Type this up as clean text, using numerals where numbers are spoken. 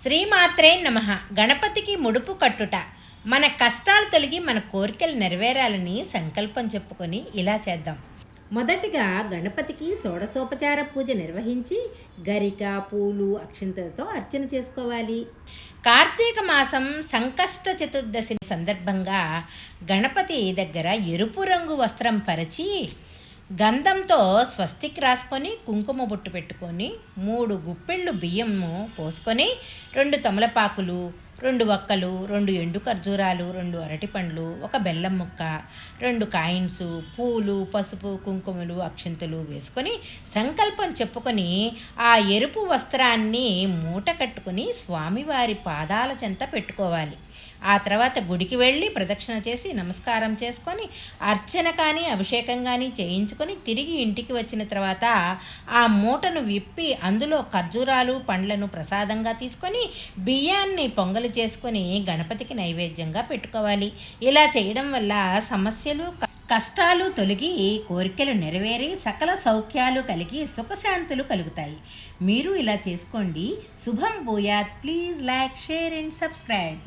శ్రీమాత్రే నమః. గణపతికి ముడుపు కట్టుట. మన కష్టాలు తొలగి మన కోరికలు నెరవేరాలని సంకల్పం చెప్పుకొని ఇలా చేద్దాం. మొదటిగా గణపతికి షోడశోపచార పూజ నిర్వహించి గరిక, పూలు, అక్షింతలతో అర్చన చేసుకోవాలి. కార్తీక మాసం సంకష్ట చతుర్దశి సందర్భంగా గణపతి దగ్గర ఎరుపు రంగు వస్త్రం పరిచి గంధంతో స్వస్తిక్ రాసుకొని కుంకుమ బొట్టు పెట్టుకొని 3 గుప్పెళ్ళు బియ్యము పోసుకొని 2 తమలపాకులు, 2 వక్కలు, 2 ఎండు ఖర్జూరాలు, 2 అరటిపండ్లు, 1 బెల్లం ముక్క, 2 కాయిన్స్, పూలు, పసుపు, కుంకుమలు, అక్షింతలు వేసుకొని సంకల్పం చెప్పుకొని ఆ ఎరుపు వస్త్రాన్ని మూట కట్టుకొని స్వామివారి పాదాల చెంత పెట్టుకోవాలి. ఆ తర్వాత గుడికి వెళ్ళి ప్రదక్షిణ చేసి నమస్కారం చేసుకొని అర్చన కానీ అభిషేకం కానీ చేయించుకొని తిరిగి ఇంటికి వచ్చిన తర్వాత ఆ మూటను విప్పి అందులో ఖర్జూరాలు, పండ్లను ప్రసాదంగా తీసుకొని బియ్యాన్ని పొంగలి చేసుకొని గణపతికి నైవేద్యంగా పెట్టుకోవాలి. ఇలా చేయడం వల్ల సమస్యలు, కష్టాలు తొలగి కోరికలు నెరవేరి సకల సౌఖ్యాలు కలిగి సుఖశాంతులు కలుగుతాయి. మీరు ఇలా చేసుకోండి. శుభం భూయాత్. Please like, share and subscribe.